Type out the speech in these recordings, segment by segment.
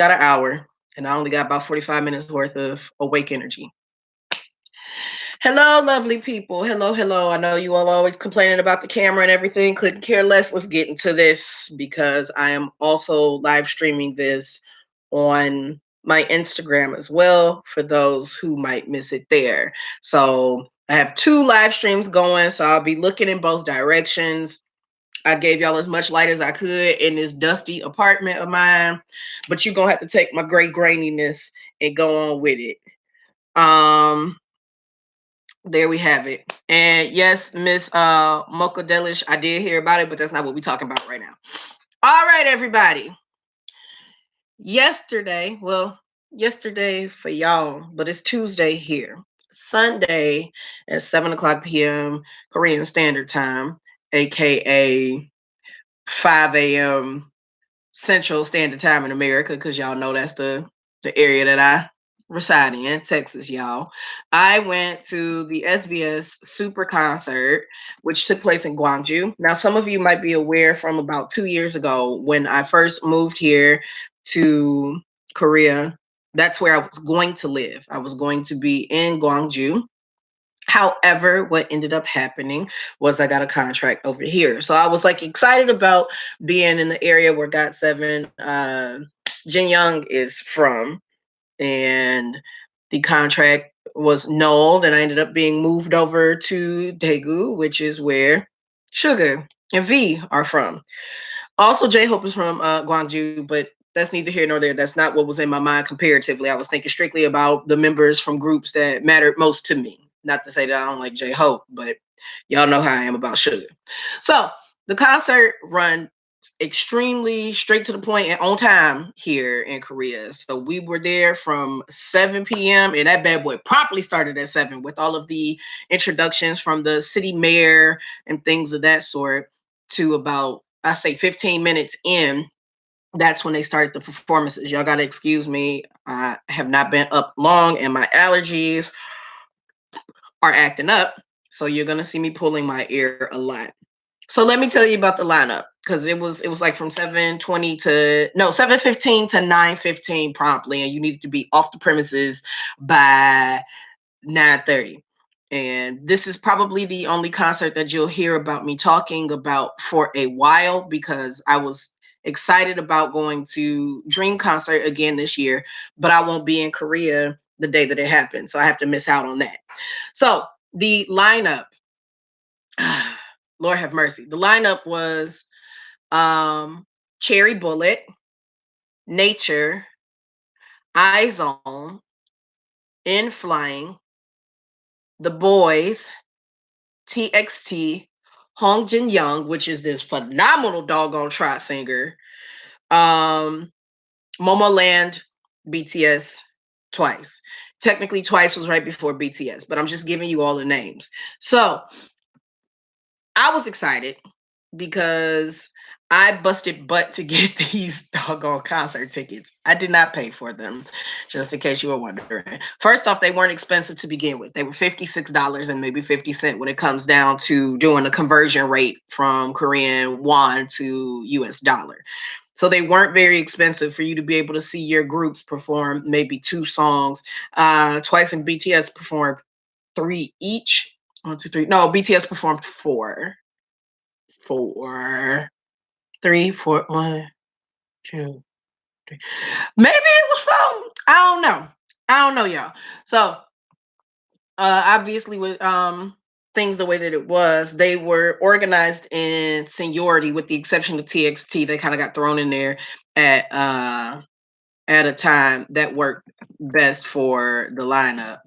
got an hour, and I only got about 45 minutes worth of awake energy. Hello, lovely people. Hello, hello. I know you all always complaining about the camera and everything. Couldn't care less. Let's get into this because I am also live streaming this on my Instagram as well for those who might miss it there. So I have two live streams going, so I'll be looking in both directions. I gave y'all as much light as I could in this dusty apartment of mine, but you're gonna have to take my gray graininess and go on with it. Um, there we have it. And yes, Miss Mocha Delish, I did hear about it, but that's not what we're talking about right now. All right, everybody. Yesterday for y'all, but it's Tuesday here. Sunday at 7 o'clock p.m. Korean Standard Time, aka 5 a.m. Central Standard Time in America, because y'all know that's the area that I reside in, Texas, y'all. I went to the SBS Super Concert, which took place in Gwangju. Now, some of you might be aware from about 2 years ago when I first moved here to Korea. That's where I was going to live. I was going to be in Gwangju. However, what ended up happening was I got a contract over here. So I was like excited about being in the area where GOT7 Jin Young is from. And the contract was nulled, and I ended up being moved over to Daegu, which is where Sugar and V are from. Also, J Hope is from Gwangju, but that's neither here nor there. That's not what was in my mind comparatively. I was thinking strictly about the members from groups that mattered most to me. Not to say that I don't like J Hope, but y'all know how I am about Sugar. So the concert run extremely straight to the point and on time here in Korea. So we were there from 7 p.m. and that bad boy promptly started at 7 with all of the introductions from the city mayor and things of that sort to about, I say, 15 minutes in. That's when they started the performances. Y'all gotta excuse me. I have not been up long and my allergies are acting up. So you're gonna see me pulling my ear a lot. So let me tell you about the lineup because it was like from 7:15 to 9:15 promptly, and you needed to be off the premises by 9:30. And this is probably the only concert that you'll hear about me talking about for a while because I was excited about going to Dream Concert again this year, but I won't be in Korea the day that it happens. So I have to miss out on that. So the lineup, Lord have mercy. The lineup was Cherry Bullet, Nature, iZone, N.Flying, The Boys, TXT, Hong Jin Young, which is this phenomenal doggone trot singer, um, Momoland, BTS, Twice. Technically, Twice was right before BTS, but I'm just giving you all the names. So I was excited because I busted butt to get these doggone concert tickets. I did not pay for them, just in case you were wondering. First off, they weren't expensive to begin with. They were $56 and maybe 50 cents when it comes down to doing a conversion rate from Korean won to US dollar. So they weren't very expensive for you to be able to see your groups perform maybe two songs. Twice and BTS performed three each. One, two, three. No, BTS performed four, three, four, one, two, three. Maybe it was some. I don't know. I don't know, y'all. So obviously with things the way that it was, they were organized in seniority with the exception of TXT. They kind of got thrown in there at a time that worked best for the lineup.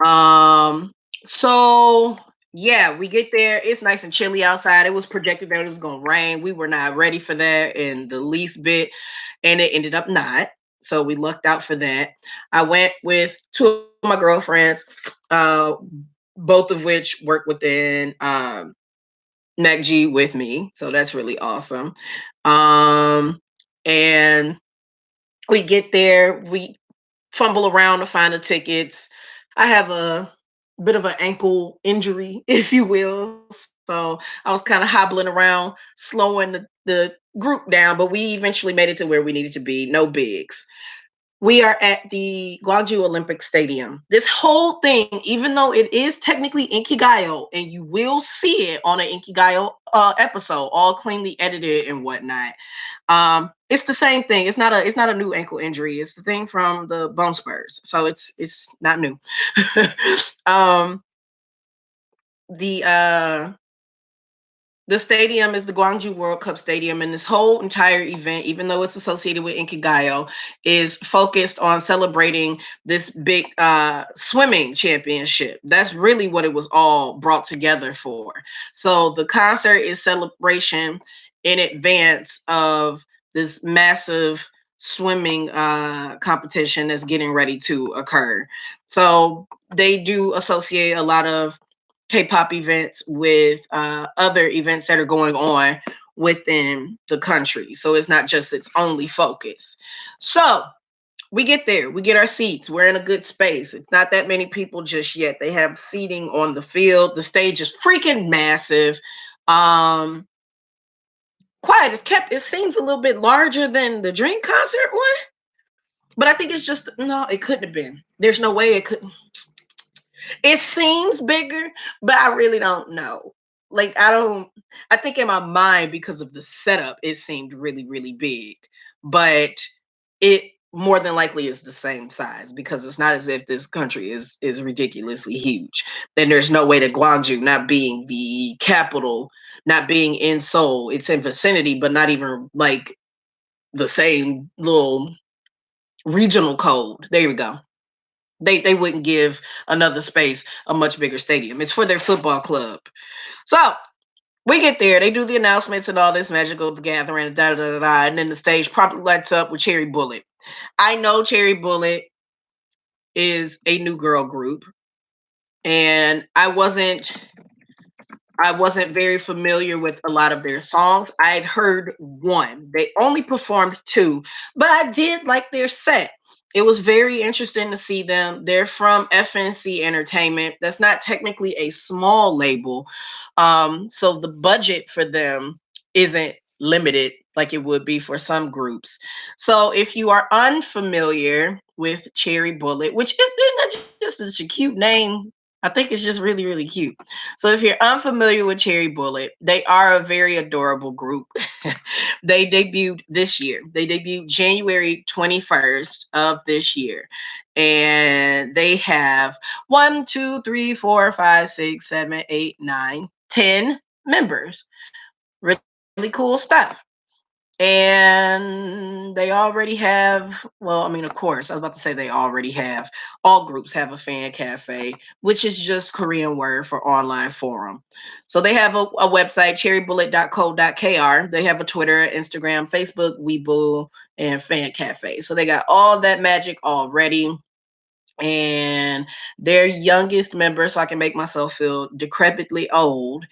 Um, so yeah, we get there. It's nice and chilly outside. It was projected that it was gonna rain. We were not ready for that in the least bit, and it ended up not. So we lucked out for that. I went with two of my girlfriends, uh, both of which work within MacG with me. So that's really awesome. Um, and we get there, we fumble around to find the tickets. I have a bit of an ankle injury, if you will. So I was kind of hobbling around, slowing the group down, but we eventually made it to where we needed to be. No bigs. We are at the Gwangju Olympic Stadium. This whole thing, even though it is technically Inkigayo, and you will see it on an Inkigayo episode, all cleanly edited and whatnot. It's the same thing. It's not a new ankle injury. It's the thing from the bone spurs. So it's not new. um, the the stadium is the Gwangju World Cup Stadium, and this whole entire event, even though it's associated with Inkigayo, is focused on celebrating this big swimming championship. That's really what it was all brought together for. So the concert is celebration in advance of this massive swimming competition that's getting ready to occur. So they do associate a lot of K-pop events with other events that are going on within the country. So it's not just its only focus. So we get there, we get our seats, we're in a good space. It's not that many people just yet. They have seating on the field. The stage is freaking massive. Um, quiet is kept. It seems a little bit larger than the Dream concert one, but I think it's just no. It couldn't have been. There's no way it could. It seems bigger, but I really don't know. Like I think in my mind because of the setup it seemed really really big, but it more than likely is the same size because it's not as if this country is ridiculously huge. Then there's no way that Gwangju, not being the capital, not being in Seoul, it's in vicinity but not even like the same little regional code. There we go. They wouldn't give another space a much bigger stadium. It's for their football club. So we get there, they do the announcements and all this magical gathering, and da da da da, and then the stage promptly lights up with Cherry Bullet. I know Cherry Bullet is a new girl group, and I wasn't very familiar with a lot of their songs. I had heard one. They only performed two, but I did like their set. It was very interesting to see them. They're from FNC Entertainment. That's not technically a small label. So the budget for them isn't limited like it would be for some groups. So if you are unfamiliar with Cherry Bullet, which isn't just a cute name, I think it's just really, really cute. So if you're unfamiliar with Cherry Bullet, they are a very adorable group. They debuted this year. They debuted January 21st of this year. And they have 1, 2, 3, 4, 5, 6, 7, 8, 9, 10 members. Really cool stuff. And they already have, well, I mean, of course, I was about to say they already have, all groups have a fan cafe, which is just Korean word for online forum. So they have a website, cherrybullet.co.kr. They have a Twitter, Instagram, Facebook, Weibo, and fan cafe. So they got all that magic already. And their youngest member, so I can make myself feel decrepitly old,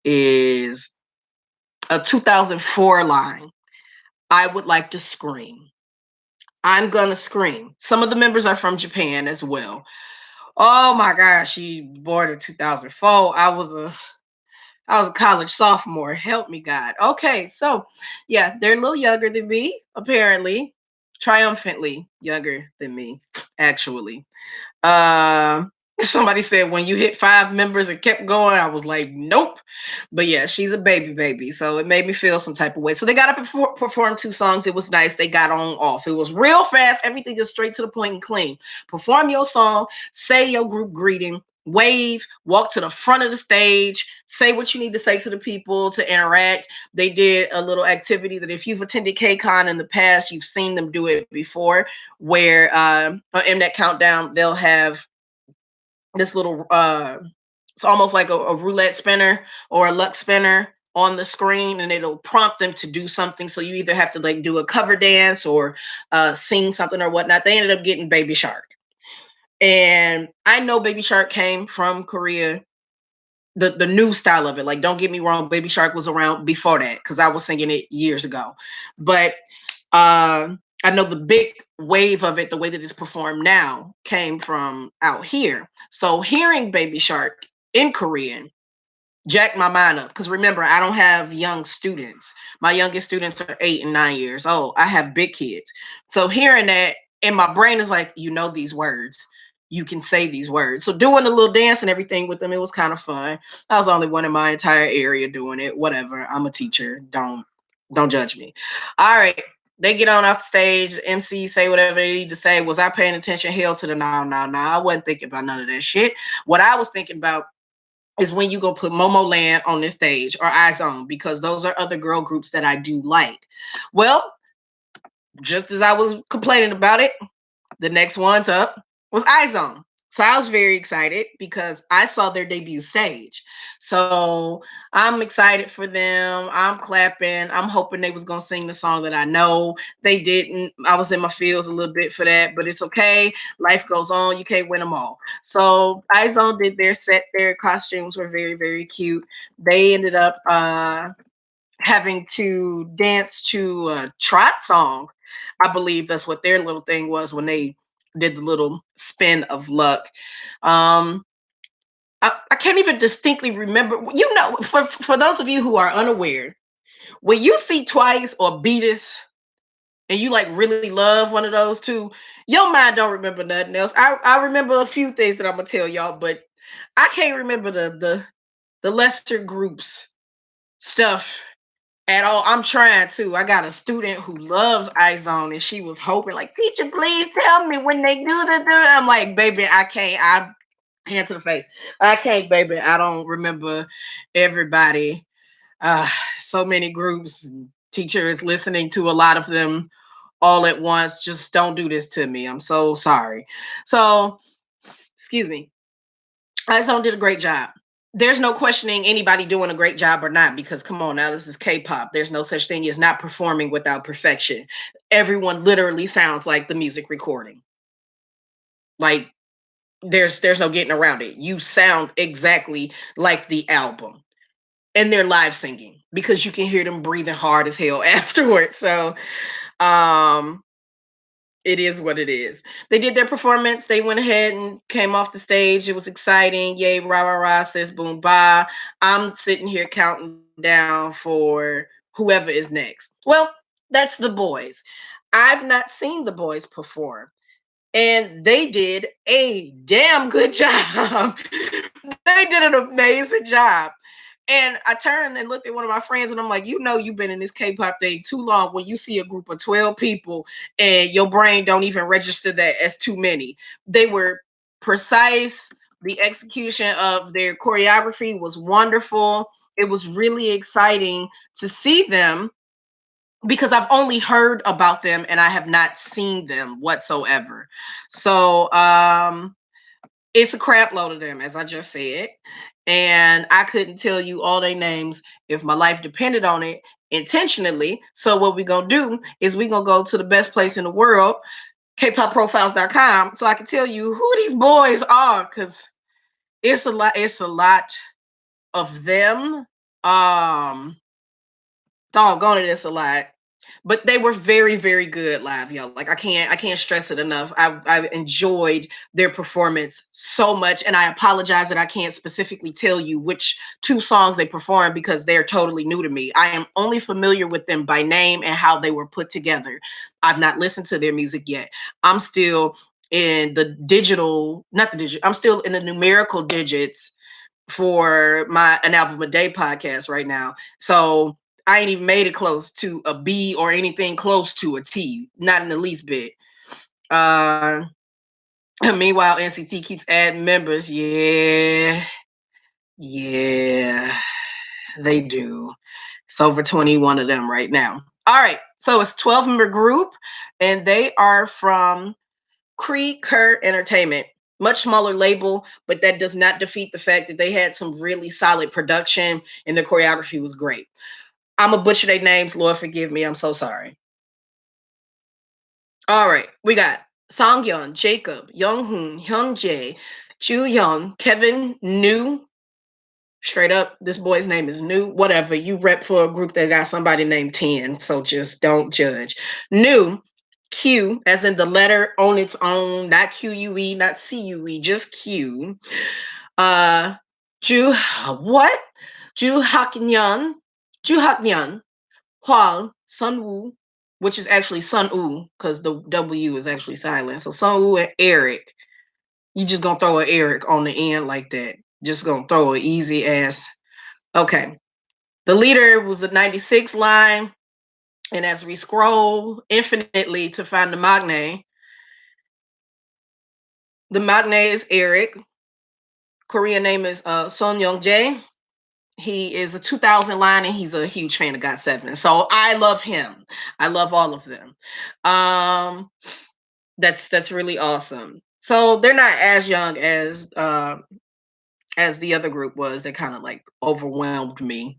is a 2004 line. I would like to scream. I'm gonna scream. Some of the members are from Japan as well. Oh my gosh, she born in 2004. I was a college sophomore. Help me, God. Okay, so yeah, they're a little younger than me, apparently. Triumphantly younger than me, actually. Um, Somebody said when you hit 5 members and kept going, I was like, nope. But yeah, she's a baby, so it made me feel some type of way. So they got up and performed 2 songs. It was nice. They got on off. It was real fast. Everything is straight to the point and clean. Perform your song, say your group greeting, wave, walk to the front of the stage, say what you need to say to the people to interact. They did a little activity that if you've attended KCON in the past, you've seen them do it before, where in that countdown, they'll have this little it's almost like a roulette spinner or a luck spinner on the screen, and it'll prompt them to do something. So you either have to like do a cover dance or sing something or whatnot. They ended up getting Baby Shark. And I know Baby Shark came from Korea, the new style of it. Like, don't get me wrong, Baby Shark was around before that because I was singing it years ago. But I know the big wave of it, the way that it's performed now, came from out here. So hearing Baby Shark in Korean jacked my mind up. Because remember, I don't have young students. My youngest students are 8 and 9 years old. I have big kids. So hearing that, and my brain is like, you know these words. You can say these words. So doing a little dance and everything with them, it was kind of fun. I was the only one in my entire area doing it. Whatever. I'm a teacher. Don't judge me. All right. They get on off the stage, the MC say whatever they need to say. Was I paying attention? Hell to the no, no, no. I wasn't thinking about none of that shit. What I was thinking about is when you go put Momo Land on this stage or iZone, because those are other girl groups that I do like. Well, just as I was complaining about it, the next one's up was iZone. So I was very excited because I saw their debut stage. So I'm excited for them. I'm clapping. I'm hoping they was gonna sing the song that I know. They didn't. I was in my feels a little bit for that, but it's okay. Life goes on. You can't win them all. So iZone did their set. Their costumes were very, very cute. They ended up having to dance to a trot song. I believe that's what their little thing was when they did the little spin of luck. Um, I can't even distinctly remember. You know, for those of you who are unaware, when you see Twice or Beatus and you like really love one of those two, your mind don't remember nothing else. I remember a few things that I'm gonna tell y'all, but I can't remember the lesser groups stuff at all. I'm trying to. I got a student who loves iZone, and she was hoping, like, teacher, please tell me when they do the. I'm like, baby, I can't. I hand to the face. I can't, baby. I don't remember everybody. Uh, so many groups. Teacher is listening to a lot of them all at once. Just don't do this to me. I'm so sorry. So, excuse me. iZone did a great job. There's no questioning anybody doing a great job or not, because come on now, this is K-pop. There's no such thing as not performing without perfection. Everyone literally sounds like the music recording. Like there's no getting around it. You sound exactly like the album. And they're live singing because you can hear them breathing hard as hell afterwards. So um it is what it is. They did their performance. They went ahead and came off the stage. It was exciting. Yay, rah, rah, rah, says boom, bye. I'm sitting here counting down for whoever is next. Well, that's the boys. I've not seen the boys perform, and they did a damn good job. They did an amazing job. And I turned and looked at one of my friends and I'm like, you know, you've been in this K-pop thing too long when you see a group of 12 people and your brain don't even register that as too many. They were precise. The execution of their choreography was wonderful. It was really exciting to see them because I've only heard about them and I have not seen them whatsoever. So it's a crap load of them, as I just said. And I couldn't tell you all their names if my life depended on it intentionally. So what we're gonna do is we're gonna go to the best place in the world, kpopprofiles.com, so I can tell you who these boys are, because it's a lot of them. Doggone it, it's a lot. But they were very, very good live, y'all. Like I can't stress it enough. I've enjoyed their performance so much, and I apologize that I can't specifically tell you which two songs they performed because they're totally new to me. I am only familiar with them by name and how they were put together. I've not listened to their music yet. I'm still in the digital, not the digital. I'm still in the numerical digits for my An Album a Day podcast right now. So I ain't even made it close to a B or anything close to a T, not in the least bit. Uh, meanwhile, NCT keeps adding members. Yeah, yeah, they do. It's over 21 of them right now. All right, so it's 12-member group, and they are from Cree Kerr Entertainment. Much smaller label, but that does not defeat the fact that they had some really solid production and the choreography was great. I'm gonna butcher their names. Lord forgive me. I'm so sorry. All right, we got Songyeon, Jacob, Younghoon, Hyunjae, Juyeon, Kevin, New. Straight up, this boy's name is New. Whatever, you rep for a group that got somebody named 10, so just don't judge. New, Q, as in the letter on its own, not QUE, not CUE, just Q. Uh, Ju what? Ju Haknyan, Ju Haknyan, Huang, Sun Wu, which is actually Sun Wu, because the W is actually silent. So Sun Wu and Eric. You just gonna throw an Eric on the end like that. Just gonna throw an easy ass. Okay. The leader was a 96 line. And as we scroll infinitely to find the magne is Eric. Korean name is Son Young Jae. He is a 2000 line and he's a huge fan of GOT7. So I love him. I love all of them. That's really awesome. So they're not as young as the other group was. They kind of like overwhelmed me.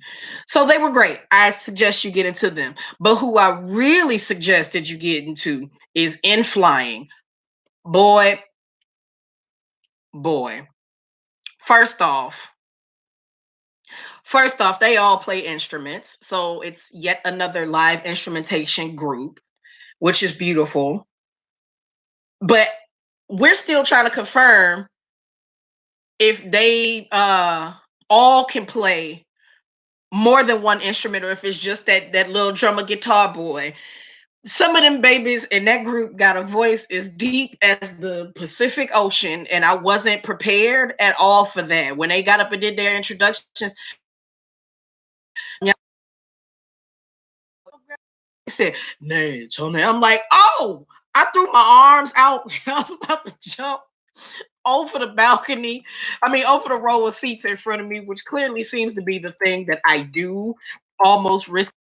So they were great. I suggest you get into them. But who I really suggested you get into is N.Flying. Boy, boy. First off, they all play instruments. So it's yet another live instrumentation group, which is beautiful. But we're still trying to confirm if they all can play more than one instrument or if it's just that little drummer guitar boy. Some of them babies in that group got a voice as deep as the Pacific Ocean, and I wasn't prepared at all for that. When they got up and did their introductions, they said, "Nay, Tony." I'm like, "Oh!" I threw my arms out. I was about to jump over the balcony. I mean, over the row of seats in front of me, which clearly seems to be the thing that I do almost risk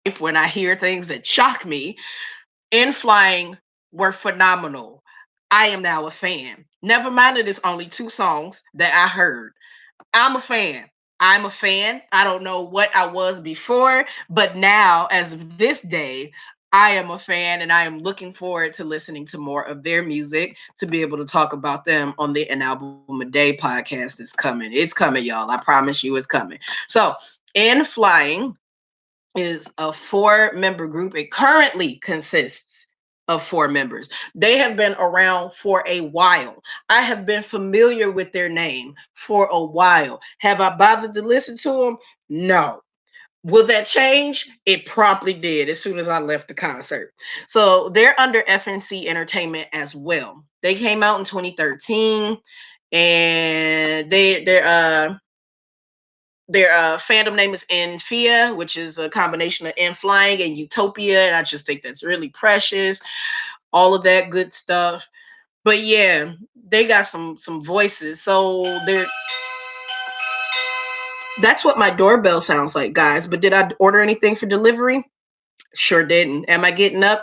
life when I hear things that shock me. N.Flying were phenomenal. I am now a fan. Never mind that it's only 2 songs that I heard. I'm a fan. I'm a fan. I don't know what I was before, but now, as of this day, I am a fan and I am looking forward to listening to more of their music to be able to talk about them on the An Album a Day podcast that's coming. It's coming, y'all. I promise you it's coming. So, N.Flying is a 4-member group. It currently consists of 4 members. They have been around for a while. I have been familiar with their name for a while. Have I bothered to listen to them? No. Will that change? It promptly did as soon as I left the concert. So they're under FNC Entertainment as well. They came out in 2013 and their fandom name is Nfia, which is a combination of N.Flying and Utopia. And I just think that's really precious. All of that good stuff. But yeah, they got some voices. So that's what my doorbell sounds like, guys. But did I order anything for delivery? Sure didn't. Am I getting up?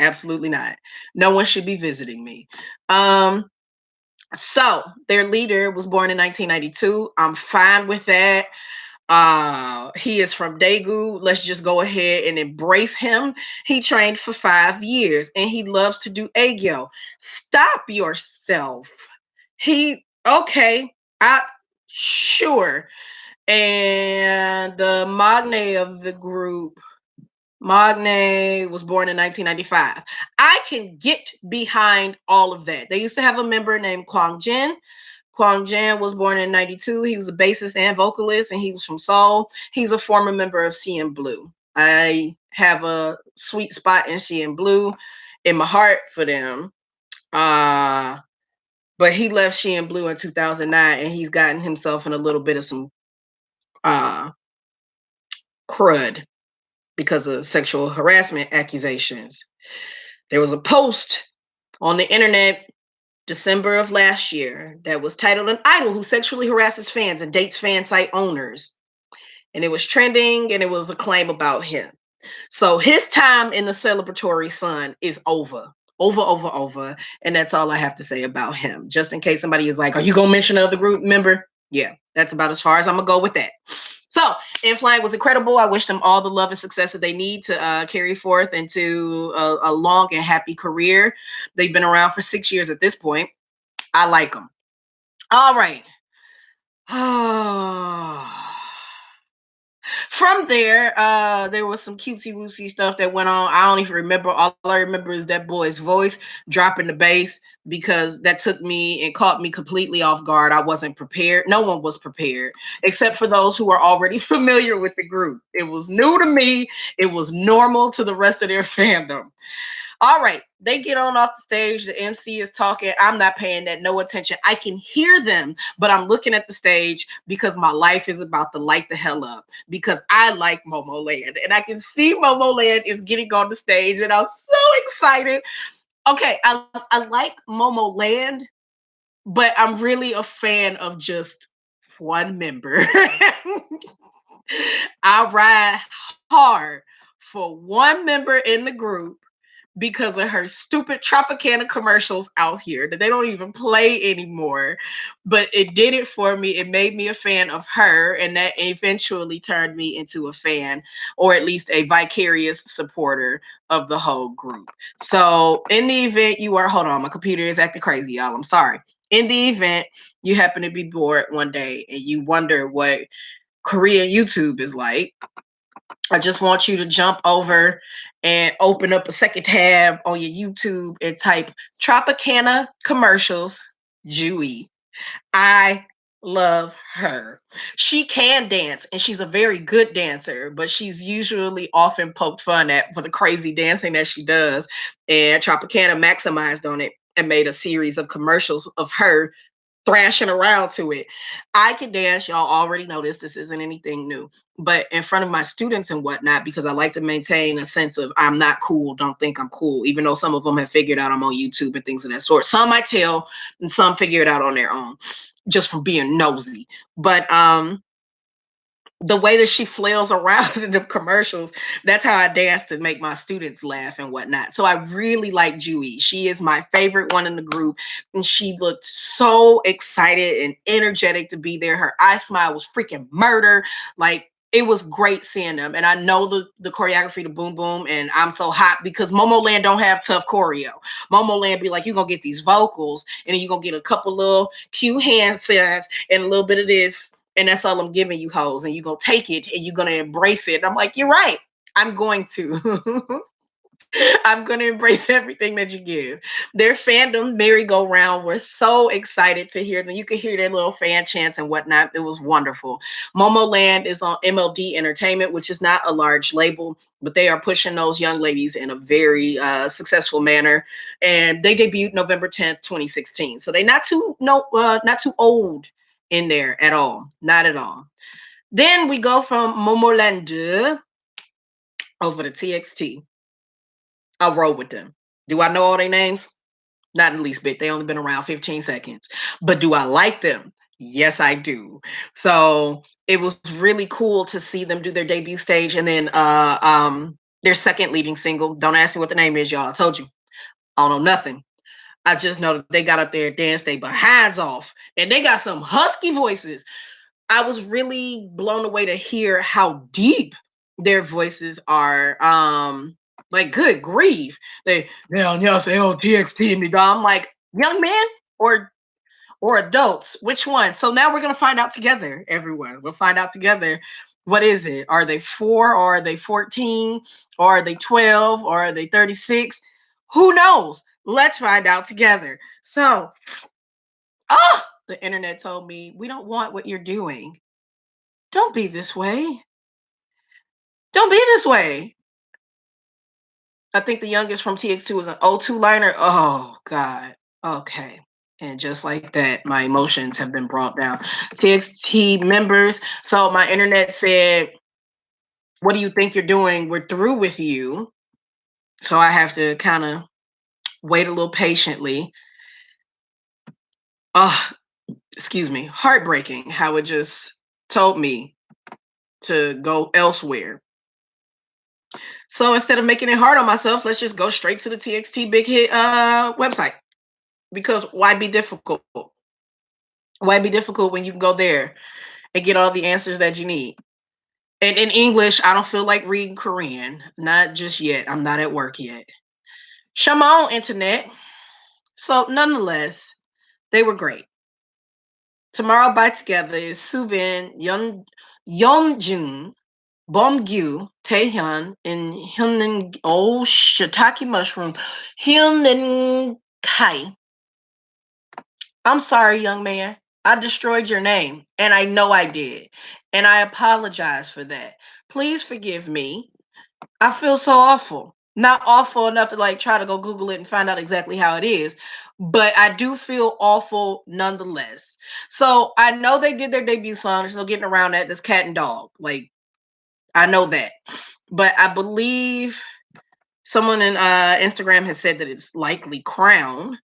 Absolutely not. No one should be visiting me. So their leader was born in 1992. I'm fine with that. He is from Daegu. Let's just go ahead and embrace him. He trained for 5 years and he loves to do aegyo. Stop yourself. He okay. I sure. And the magne of the group, Magne was born in 1995. I can get behind all of that. They used to have a member named Kwang Jin. Kwang Jan was born in 92. He was a bassist and vocalist, and he was from Seoul. He's a former member of CN Blue. I have a sweet spot in CN Blue in my heart for them. But he left CN Blue in 2009, and he's gotten himself in a little bit of some crud because of sexual harassment accusations. There was a post on the internet December of last year that was titled "An Idol Who Sexually Harasses Fans and Dates Fan Site Owners." And it was trending and it was a claim about him. So his time in the celebratory sun is over. Over. And that's all I have to say about him. Just in case somebody is like, are you going to mention another group member? Yeah, that's about as far as I'm going to go with that. So, N.Flying was incredible. I wish them all the love and success that they need to carry forth into a long and happy career. They've been around for 6 years at this point. I like them. All right. From there, there was some cutesy woosy stuff that went on. I don't even remember. All I remember is that boy's voice dropping the bass because that took me and caught me completely off guard. I wasn't prepared. No one was prepared except for those who were already familiar with the group. It was new to me. It was normal to the rest of their fandom. All right, they get on off the stage. The MC is talking. I'm not paying that no attention. I can hear them, but I'm looking at the stage because my life is about to light the hell up because I like Momo Land. And I can see Momo Land is getting on the stage, and I'm so excited. Okay, I like Momo Land, but I'm really a fan of just one member. I ride hard for one member in the group because of her stupid Tropicana commercials out here that they don't even play anymore. But it did it for me. It made me a fan of her, and that eventually turned me into a fan, or at least a vicarious supporter of the whole group. So, in the event you are, hold on, my computer is acting crazy, y'all. I'm sorry. In the event you happen to be bored one day and you wonder what Korean YouTube is like, I just want you to jump over and open up a second tab on your YouTube and type Tropicana commercials, Jewy. I love her. She can dance and she's a very good dancer, but she's usually often poked fun at for the crazy dancing that she does. And Tropicana maximized on it and made a series of commercials of her thrashing around to it. I can dance. Y'all already know this. This isn't anything new. But in front of my students and whatnot, because I like to maintain a sense of I'm not cool, don't think I'm cool, even though some of them have figured out I'm on YouTube and things of that sort. Some I tell and some figure it out on their own just from being nosy. But the way that she flails around in the commercials, that's how I dance to make my students laugh and whatnot. So I really like Jui. She is my favorite one in the group. And she looked so excited and energetic to be there. Her eye smile was freaking murder. Like, it was great seeing them. And I know the choreography to Boom Boom, and I'm so hot because Momo Land don't have tough choreo. Momo Land be like, you're going to get these vocals, and then you're going to get a couple little cute hand signs and a little bit of this, and that's all I'm giving you, hoes, and you're gonna take it and you're gonna embrace it. And I'm like, you're right. I'm going to. I'm gonna embrace everything that you give. Their fandom merry-go-round. We're so excited to hear them. You can hear their little fan chants and whatnot. It was wonderful. Momo Land is on MLD Entertainment, which is not a large label, but they are pushing those young ladies in a very successful manner. And they debuted November 10th, 2016. So they're not too old in there at all. Not at all. Then we go from Momoland over to TXT. I'll roll with them. Do I know all their names? Not in the least bit. They only been around 15 seconds. But do I like them? Yes, I do. So it was really cool to see them do their debut stage and then their second leading single. Don't ask me what the name is, y'all. I told you. I don't know nothing. I just know that they got up there, danced their behinds off, and they got some husky voices. I was really blown away to hear how deep their voices are. Like, good grief. They say, oh, TXT me, dog. I'm like, young men or adults? Which one? So now we're gonna find out together, everyone. We'll find out together. What is it? Are they 4 or are they 14? Or are they 12 or are they 36? Who knows? Let's find out together. So, the internet told me we don't want what you're doing. Don't be this way. Don't be this way. I think the youngest from TX2 was an O2 liner. Oh, God. Okay. And just like that, my emotions have been brought down. TXT members. So my internet said, what do you think you're doing? We're through with you. So I have to kind of wait a little patiently. Oh, excuse me. Heartbreaking how it just told me to go elsewhere. So instead of making it hard on myself, let's just go straight to the TXT Big Hit website. Because why be difficult? Why be difficult when you can go there and get all the answers that you need? And in English, I don't feel like reading Korean. Not just yet. I'm not at work yet. Shalom, internet. So nonetheless, they were great. Tomorrow by Together is Subin Yeonjun Bomgyu, Taehyun, and Hyunin, oh, shiitake mushroom, Hyunin Kai. I'm sorry, young man. I destroyed your name, and I know I did. And I apologize for that. Please forgive me. I feel so awful. Not awful enough to like try to go Google it and find out exactly how it is, but I do feel awful nonetheless. So I know they did their debut song. There's no getting around that. That's Cat and Dog. Like, I know that. But I believe someone in Instagram has said that it's likely Crown.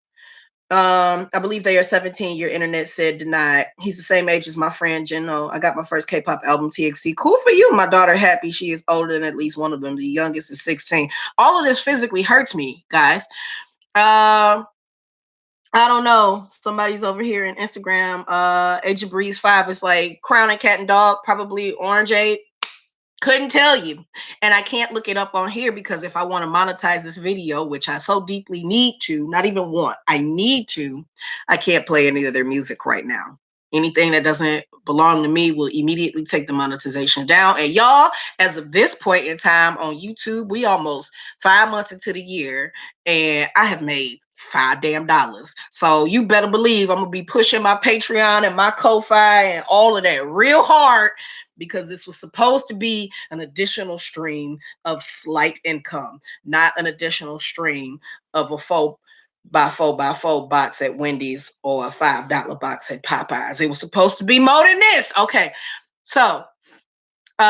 I believe they are 17. Your internet said denied. He's the same age as my friend Jeno. I got my first K-pop album, TXT. Cool for you. My daughter happy. She is older than at least one of them. The youngest is 16. All of this physically hurts me, guys. I don't know. Somebody's over here in Instagram. Age of Breeze 5 is like Crown and Cat and Dog, probably Orangeade. Couldn't tell you. And I can't look it up on here because if I want to monetize this video, which I so deeply need to, not even want, I need to, I can't play any of their music right now. Anything that doesn't belong to me will immediately take the monetization down. And y'all, as of this point in time on YouTube, we almost 5 months into the year, and I have made $5 damn. So you better believe I'm gonna be pushing my Patreon and my Ko-Fi and all of that real hard, because this was supposed to be an additional stream of slight income, not an additional stream of a 4x4x4 box at Wendy's or a $5 box at Popeyes. It was supposed to be more than this. Okay, so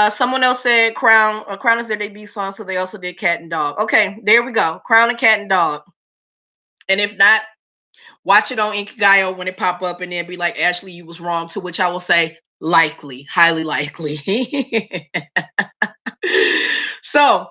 someone else said Crown is their debut song, so they also did Cat and Dog. Okay, there we go. Crown and Cat and Dog. And if not, watch it on Inkigayo when it pop up and then be like, Ashley, you was wrong, to which I will say, likely, highly likely. So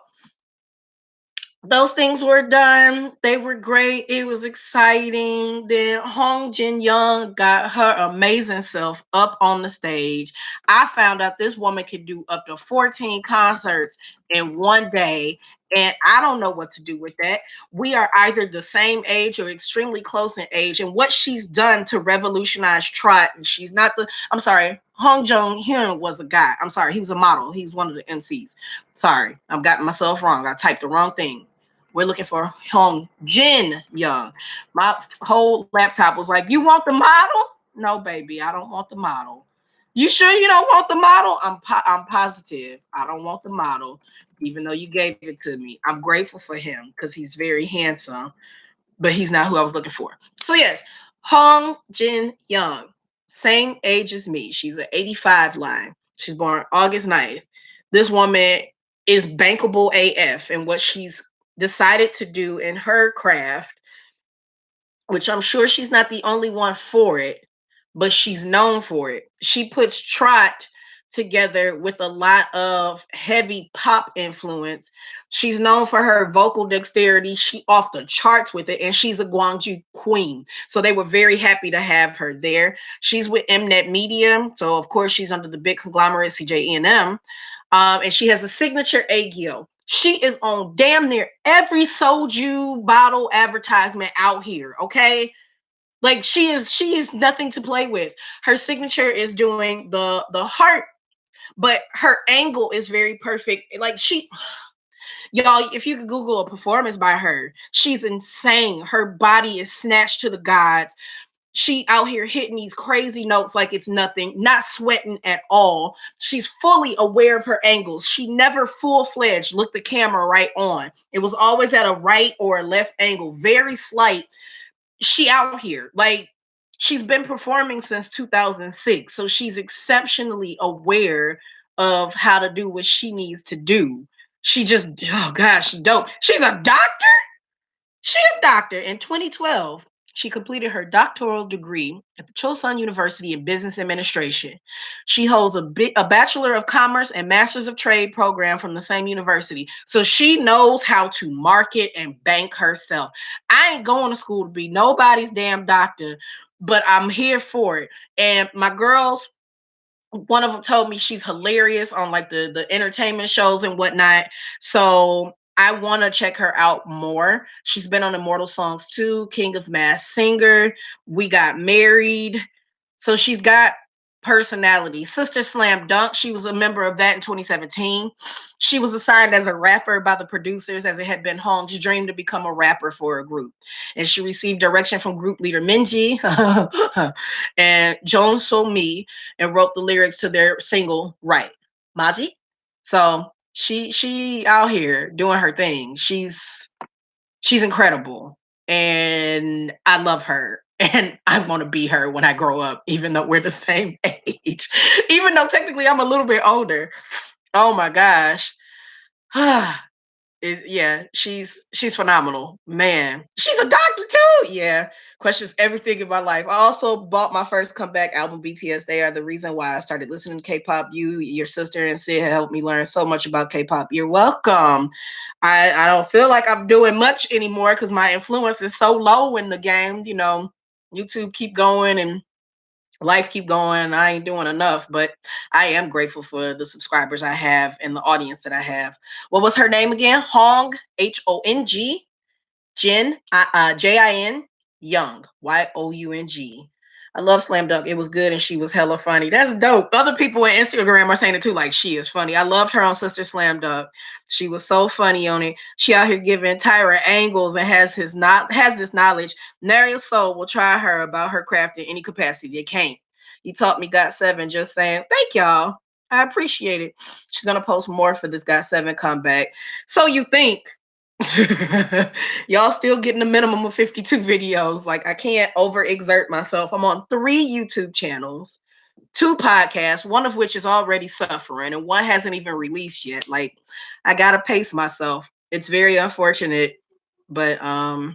those things were done. They were great. It was exciting. Then Hong Jin Young got her amazing self up on the stage. I found out this woman could do up to 14 concerts in one day. And I don't know what to do with that. We are either the same age or extremely close in age. And what she's done to revolutionize trot, and she's not I'm sorry, Hong Jong Hyun was a guy. I'm sorry, he was a model. He was one of the MCs. Sorry, I've gotten myself wrong. I typed the wrong thing. We're looking for Hong Jin Young. My whole laptop was like, you want the model? No, baby, I don't want the model. You sure you don't want the model? I'm positive I don't want the model, even though you gave it to me. I'm grateful for him because he's very handsome, but he's not who I was looking for. So yes, Hong Jin Young, same age as me. She's an 85 line. She's born August 9th. This woman is bankable AF, and what she's decided to do in her craft, which I'm sure she's not the only one for it, but she's known for it. She puts trot together with a lot of heavy pop influence. She's known for her vocal dexterity. She off the charts with it, and she's a Gwangju queen. So they were very happy to have her there. She's with Mnet Media, so of course she's under the big conglomerate CJE&M. And she has a signature Agio. She is on damn near every soju bottle advertisement out here. Okay, like she is nothing to play with. Her signature is doing the heart, but her angle is very perfect. Like y'all, if you could Google a performance by her, she's insane. Her body is snatched to the gods. She out here hitting these crazy notes like it's nothing, not sweating at all. She's fully aware of her angles. She never full-fledged looked the camera right on. It was always at a right or a left angle, very slight. She out here. Like, she's been performing since 2006. So she's exceptionally aware of how to do what she needs to do. She just, oh gosh, she dope. She's a doctor. She a doctor. In 2012, she completed her doctoral degree at the Chosun University in Business Administration. She holds a Bachelor of Commerce and Masters of Trade program from the same university. So she knows how to market and bank herself. I ain't going to school to be nobody's damn doctor, but I'm here for it. And my girls, one of them told me she's hilarious on like the entertainment shows and whatnot. So I want to check her out more. She's been on Immortal Songs 2, King of Mass Singer. We Got Married. So she's got personality. Sister Slam Dunk, she was a member of that in 2017. She was assigned as a rapper by the producers as it had been Hong's dream to become a rapper for a group. And she received direction from group leader Minji and Joan So Mi and wrote the lyrics to their single Right. Maji. So she out here doing her thing. She's incredible and I love her and I want to be her when I grow up, even though we're the same age, even though technically I'm a little bit older. Oh my gosh. Yeah, she's phenomenal, man. She's a doctor too. Yeah, questions everything in my life. I also bought my first comeback album, BTS. They are the reason why I started listening to K-pop. You, your sister, and Sid helped me learn so much about K-pop. You're welcome. I don't feel like I'm doing much anymore because my influence is so low in the game. You know, YouTube keep going and life keep going. I ain't doing enough, but I am grateful for the subscribers I have and the audience that I have. What was her name again? Hong, Hong. Jin, Jin, Young, Young. I love Slam Dunk. It was good and she was hella funny. That's dope. Other people on Instagram are saying it too, like she is funny. I loved her on Sister Slam Dunk. She was so funny on it. She out here giving Tyra angles and has this knowledge. Nary soul will try her about her craft in any capacity. It can't. You taught me Got Seven. Just saying, thank y'all. I appreciate it. She's gonna post more for this Got Seven comeback. So you think y'all still getting a minimum of 52 videos. Like I can't overexert myself. I'm on 3 YouTube channels, 2 podcasts, one of which is already suffering and one hasn't even released yet. Like I gotta pace myself. It's very unfortunate, but I'll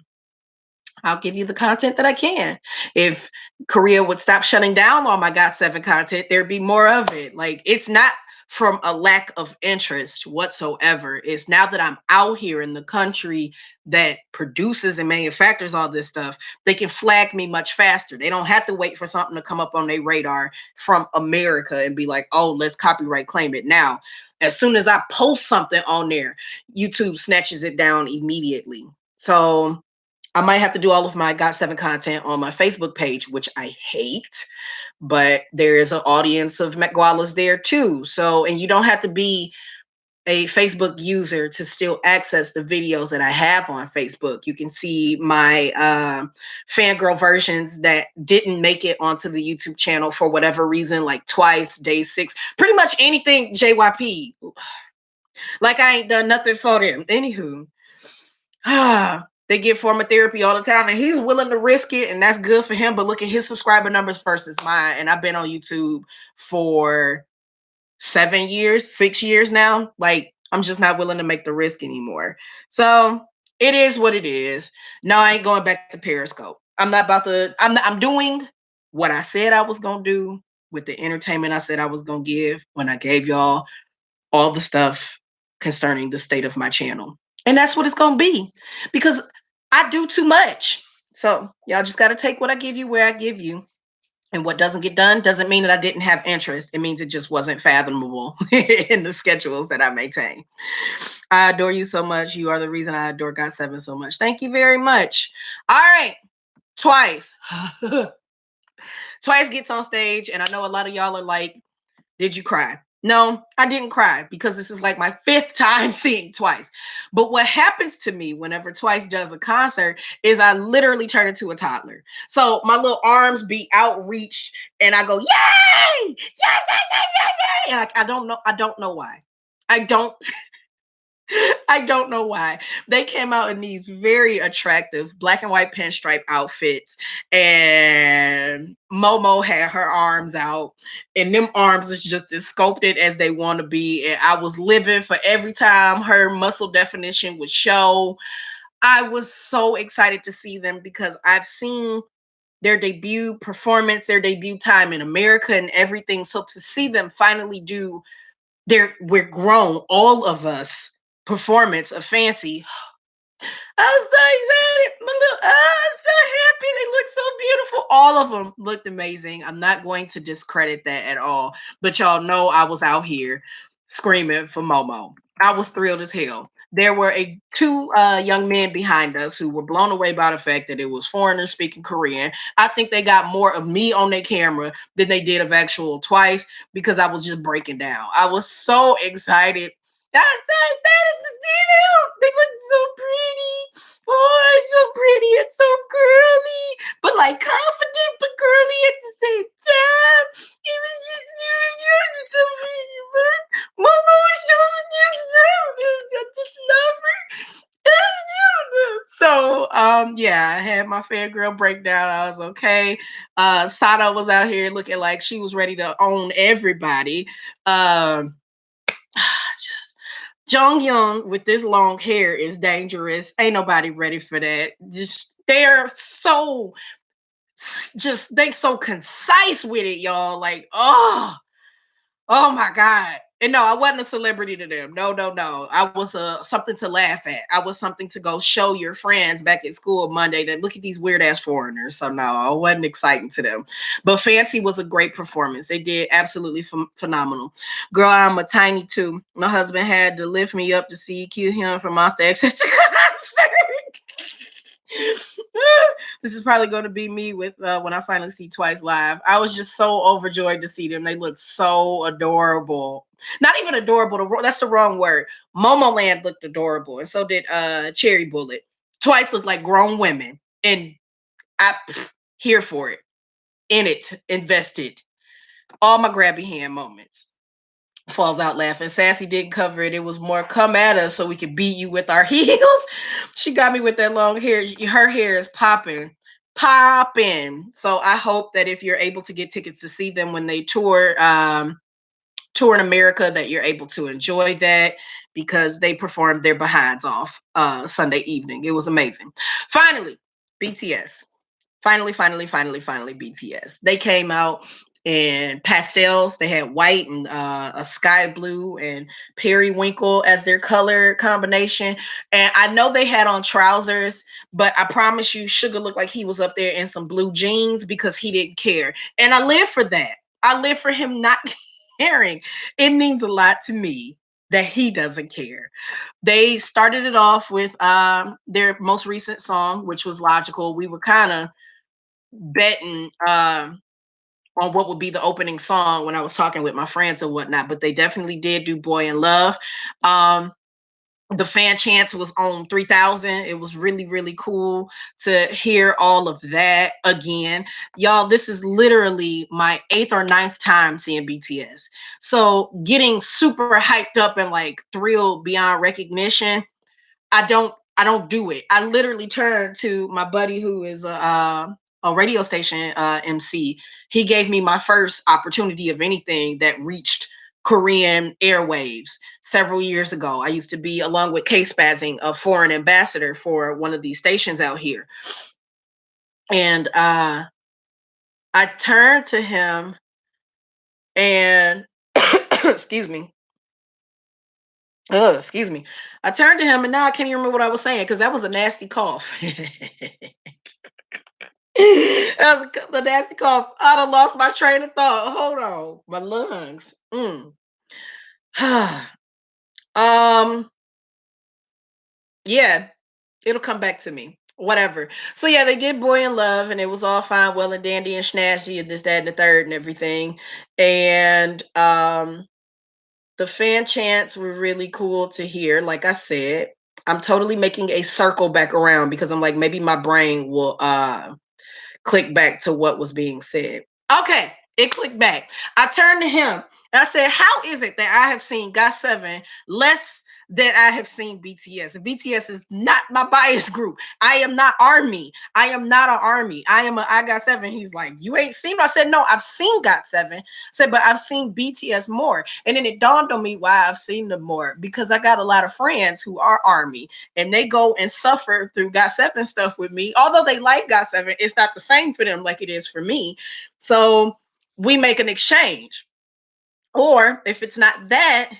give you the content that I can. If Korea would stop shutting down all my Got 7 content, there'd be more of it. Like it's not from a lack of interest whatsoever. It's now that I'm out here in the country that produces and manufactures all this stuff, they can flag me much faster. They don't have to wait for something to come up on their radar from America and be like, oh, let's copyright claim it now. As soon as I post something on there, YouTube snatches it down immediately. So I might have to do all of my Got 7 content on my Facebook page, which I hate, but there is an audience of McGualas there too. So, and you don't have to be a Facebook user to still access the videos that I have on Facebook. You can see my fangirl versions that didn't make it onto the YouTube channel for whatever reason, like Twice, Day 6, pretty much anything JYP. Like I ain't done nothing for them. Anywho, they get former therapy all the time, and he's willing to risk it, and that's good for him. But look at his subscriber numbers versus mine, and I've been on YouTube for 7 years, 6 years now. Like I'm just not willing to make the risk anymore. So it is what it is. No, I ain't going back to Periscope. I'm not about to. I'm doing what I said I was gonna do with the entertainment I said I was gonna give when I gave y'all all the stuff concerning the state of my channel. And that's what it's going to be because I do too much. So y'all just got to take what I give you where I give you. And what doesn't get done doesn't mean that I didn't have interest. It means it just wasn't fathomable in the schedules that I maintain. I adore you so much. You are the reason I adore Got 7 so much. Thank you very much. All right. Twice. Twice gets on stage. And I know a lot of y'all are like, did you cry? No, I didn't cry because this is like my 5th time seeing Twice. But what happens to me whenever Twice does a concert is I literally turn into a toddler. So my little arms be outreached and I go, yay! Yay, yay, yay, yay, yay! And I don't know why. I don't I don't know why. They came out in these very attractive black and white pinstripe outfits, and Momo had her arms out, and them arms is just as sculpted as they want to be. And I was living for every time her muscle definition would show. I was so excited to see them because I've seen their debut performance, their debut time in America, and everything. So to see them finally do we're grown, all of us, performance of Fancy. I was so excited. I'm so happy. They look so beautiful. All of them looked amazing. I'm not going to discredit that at all. But y'all know I was out here. screaming for Momo. I was thrilled as hell. There were two young men behind us who were blown away by the fact that it was foreigners speaking Korean. I think they got more of me on their camera than they did of actual Twice because I was just breaking down. I was so excited. They look so pretty. Oh, it's so pretty. It's so girly, but like confident, but girly at the same time. It was just so pretty, man. Mama was so I just love her. So yeah, I had my fangirl breakdown. I was okay. Sada was out here looking like she was ready to own everybody. Just Jong Young with this long hair is dangerous. Ain't nobody ready for that. Just they're so just they so concise with it, y'all. Like, oh my God. And no, I wasn't a celebrity to them. No, no, no. I was something to laugh at. I was something to go show your friends back at school Monday that look at these weird ass foreigners. So no, I wasn't exciting to them. But Fancy was a great performance. They did absolutely phenomenal. Girl, I'm a tiny two. My husband had to lift me up to see Q Hyun from Monster X at the concert. This is probably going to be me with when I finally see Twice live. I was just so overjoyed to see them. They look so adorable. Not even adorable. That's the wrong word. Momoland looked adorable, and so did Cherry Bullet. Twice looked like grown women, and here for it. In it, invested. All my grabby hand moments. Falls out laughing. Sassy didn't cover it. It was more come at us so we could beat you with our heels. She got me with that long hair. Her hair is popping. Popping. So I hope that if you're able to get tickets to see them when they tour in America, that you're able to enjoy that because they performed their behinds off Sunday evening. It was amazing. Finally, BTS. Finally, BTS. They came out in pastels. They had white and a sky blue and periwinkle as their color combination. And I know they had on trousers, but I promise you, Sugar looked like he was up there in some blue jeans because he didn't care. And I live for that. I live for him not caring. It means a lot to me that he doesn't care. They started it off with their most recent song, which was Logical. We were kind of betting on what would be the opening song when I was talking with my friends and whatnot, but they definitely did do Boy in Love. The fan chants was on 3000. It was really, really cool to hear all of that again. Y'all, this is literally my 8th or 9th time seeing BTS. So getting super hyped up and like thrilled beyond recognition, I don't do it. I literally turn to my buddy who is a radio station MC. He gave me my first opportunity of anything that reached Korean airwaves several years ago. I used to be, along with K Spazzing, a foreign ambassador for one of these stations out here. And I turned to him and excuse me. Oh, excuse me. I turned to him and now I can't even remember what I was saying because that was a nasty cough. That was a nasty cough. I'd have lost my train of thought. Hold on. My lungs. um, yeah, it'll come back to me. Whatever. So yeah, they did Boy in Love and it was all fine, well and dandy and snazzy and this, that, and the third and everything. And the fan chants were really cool to hear. Like I said, I'm totally making a circle back around because I'm like, maybe my brain will click back to what was being said. Okay, it clicked back. I turned to him and I said, how is it that I have seen GOT7 less than I have seen BTS? BTS is not my bias group. I am not Army. I am not an Army. I got 7. He's like, you ain't seen it? I said, no, I've seen GOT7. I said, but I've seen BTS more. And then it dawned on me why I've seen them more. Because I got a lot of friends who are Army and they go and suffer through GOT7 stuff with me. Although they like GOT7, it's not the same for them like it is for me. So we make an exchange. Or if it's not that,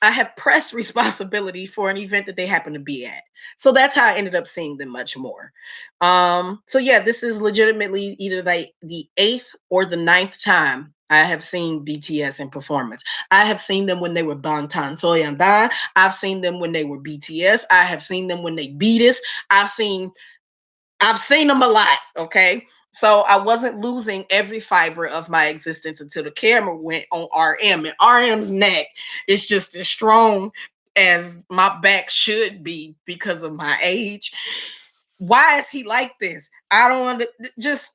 I have press responsibility for an event that they happen to be at. So that's how I ended up seeing them much more. So yeah, this is legitimately either the 8th or the 9th time I have seen BTS in performance. I have seen them when they were Bangtan Soyeondan. I've seen them when they were BTS. I have seen them when they beat us. I've seen them a lot, okay? So I wasn't losing every fiber of my existence until the camera went on RM. And RM's neck is just as strong as my back should be because of my age. Why is he like this? I don't just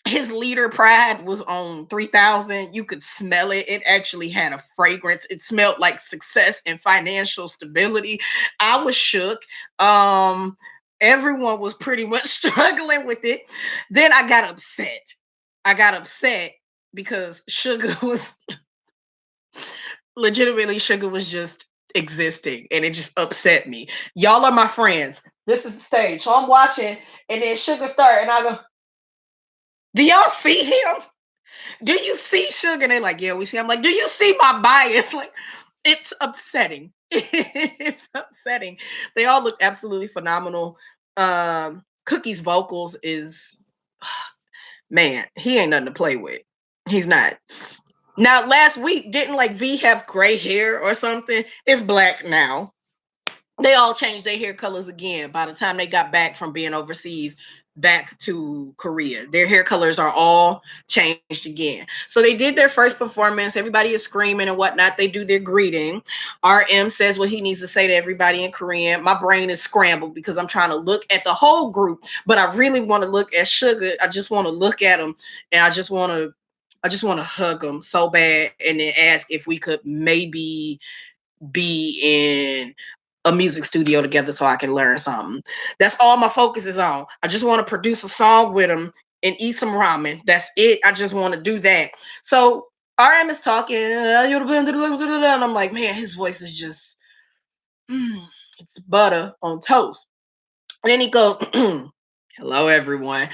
his leader pride was on 3000. You could smell it. It actually had a fragrance. It smelled like success and financial stability. I was shook. Everyone was pretty much struggling with it. Then I got upset. Because Sugar was legitimately, Sugar was just existing, and it just upset me. Y'all are my friends. This is the stage. So I'm watching, and then Sugar start, and I go, do y'all see him? Do you see Sugar? And they're like, yeah, we see. I'm like, do you see my bias? Like, it's upsetting. It's upsetting. They all look absolutely phenomenal. Cookie's vocals is, man, he ain't nothing to play with. He's not. Now, last week, didn't like V have gray hair or something? It's black now. They all changed their hair colors again by the time they got back from being overseas back to Korea. Their hair colors are all changed again. So they did their first performance. Everybody is screaming and whatnot. They do their greeting. RM says what he needs to say to everybody in Korean. My brain is scrambled because I'm trying to look at the whole group, but I really want to look at Sugar. I just want to look at him, and I just want to hug him so bad, and then ask if we could maybe be in a music studio together so I can learn something. That's all my focus is on. I just want to produce a song with him and eat some ramen. That's it. I just want to do that. So RM is talking, and I'm like, man, his voice is just, it's butter on toast. And then he goes, hello, everyone.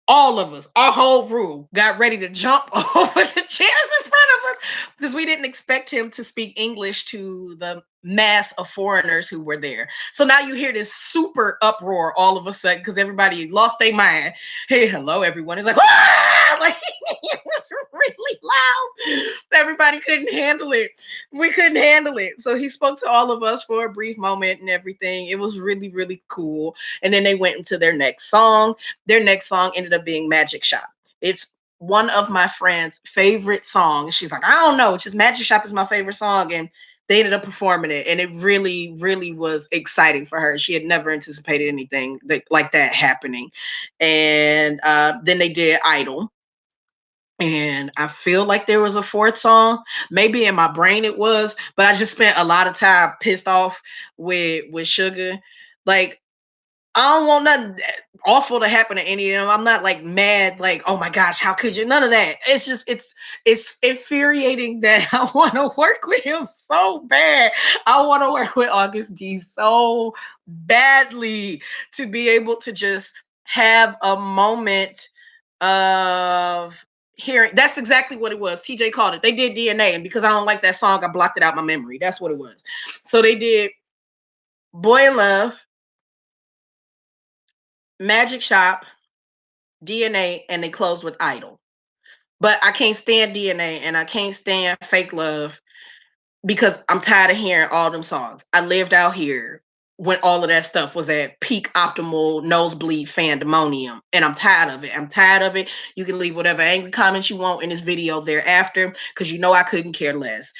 All of us, our whole room, got ready to jump over the chairs in front of us because we didn't expect him to speak English to the mass of foreigners who were there. So now you hear this super uproar all of a sudden because everybody lost their mind. Hey, hello, everyone. It's like, ah! Like, it was really loud. Everybody couldn't handle it. We couldn't handle it. So he spoke to all of us for a brief moment and everything. It was really, really cool. And then they went into their next song. Their next song ended up being Magic Shop. It's one of my friend's favorite songs. She's like, I don't know, just Magic Shop is my favorite song. And they ended up performing it. And it really, really was exciting for her. She had never anticipated anything like that happening. And then they did Idol. And I feel like there was a fourth song. Maybe in my brain it was, but I just spent a lot of time pissed off with Sugar. Like, I don't want nothing awful to happen to any of them. I'm not like mad, like, oh my gosh, how could you? None of that. It's just it's infuriating that I want to work with him so bad. I want to work with August D so badly to be able to just have a moment of hearing. That's exactly what it was. TJ called it. They did DNA, and because I don't like that song, I blocked it out my memory. That's what it was. So they did Boy in Love, Magic Shop, DNA, and they closed with Idol. But I can't stand DNA and I can't stand Fake Love because I'm tired of hearing all them songs. I lived out here when all of that stuff was at peak optimal nosebleed fandemonium, and I'm tired of it. I'm tired of it. You can leave whatever angry comments you want in this video thereafter because you know I couldn't care less.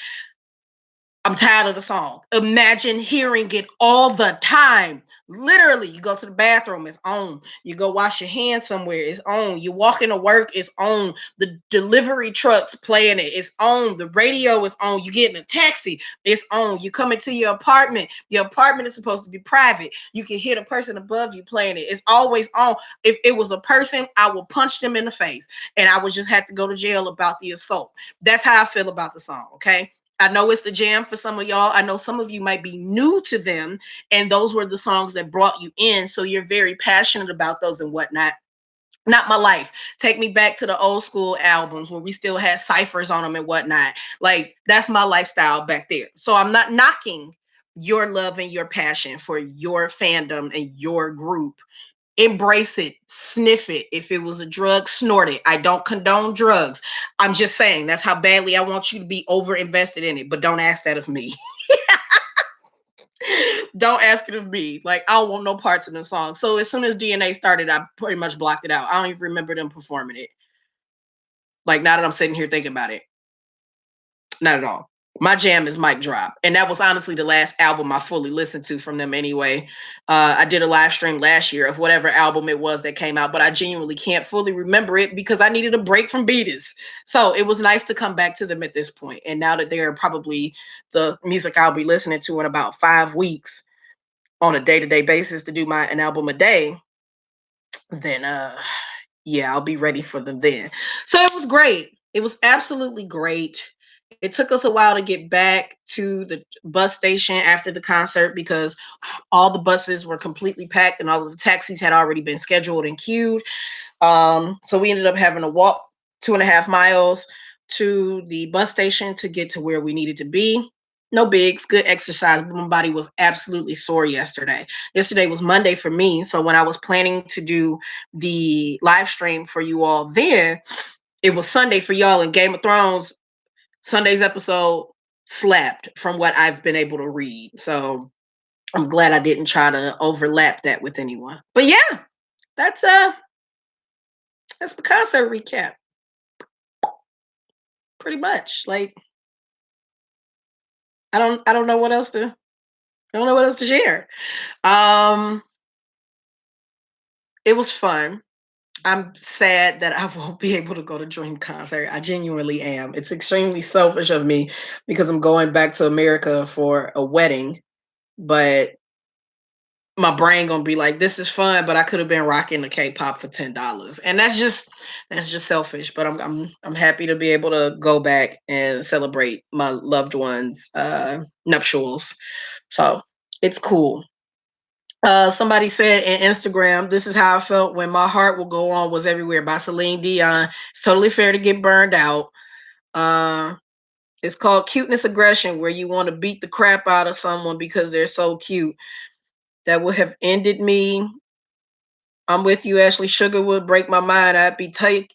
I'm tired of the song. Imagine hearing it all the time. Literally, you go to the bathroom, it's on. You go wash your hands somewhere, it's on. You walk into work, it's on. The delivery trucks playing it, it's on. The radio is on. You get in a taxi, it's on. You come into your apartment is supposed to be private. You can hear the person above you playing it. It's always on. If it was a person, I will punch them in the face and I would just have to go to jail about the assault. That's how I feel about the song, okay? I know it's the jam for some of y'all. I know some of you might be new to them, and those were the songs that brought you in. So you're very passionate about those and whatnot. Not my life. Take me back to the old school albums where we still had ciphers on them and whatnot. Like, that's my lifestyle back there. So I'm not knocking your love and your passion for your fandom and your group. embrace it, sniff it. If it was a drug, snort it. I don't condone drugs. I'm just saying that's how badly I want you to be over invested in it. But don't ask that of me. Don't ask it of me. Like, I don't want no parts of the song. So as soon as DNA started, I pretty much blocked it out. I don't even remember them performing it. Like, now that I'm sitting here thinking about it, not at all. My jam is Mic Drop. And that was honestly the last album I fully listened to from them anyway. I did a live stream last year of whatever album it was that came out, but I genuinely can't fully remember it because I needed a break from Beatles. So it was nice to come back to them at this point. And now that they're probably the music I'll be listening to in about 5 weeks on a day-to-day basis to do an album a day, then yeah, I'll be ready for them then. So it was great. It was absolutely great. It took us a while to get back to the bus station after the concert because all the buses were completely packed and all of the taxis had already been scheduled and queued. So we ended up having to walk 2.5 miles to the bus station to get to where we needed to be. No bigs, good exercise, but my body was absolutely sore yesterday. Yesterday was Monday for me. So when I was planning to do the live stream for you all then, it was Sunday for y'all, and Game of Thrones Sunday's episode slapped from what I've been able to read. So I'm glad I didn't try to overlap that with anyone. But yeah, that's the concert recap. Pretty much. Like, I don't know what else to I don't know what else to share. Um it was fun. I'm sad that I won't be able to go to Dream concert. I genuinely am. It's extremely selfish of me because I'm going back to America for a wedding, but my brain gonna be like, this is fun, but I could have been rocking the K-pop for $10. And that's just selfish. But I'm happy to be able to go back and celebrate my loved ones' nuptials. So it's cool. Somebody said in Instagram, this is how I felt when My Heart Will Go On Was Everywhere by Celine Dion. It's totally fair to get burned out. Uh, it's called cuteness aggression, where you want to beat the crap out of someone because they're so cute. That would have ended me. I'm with you, Ashley. Sugar would break my mind. I'd be talking,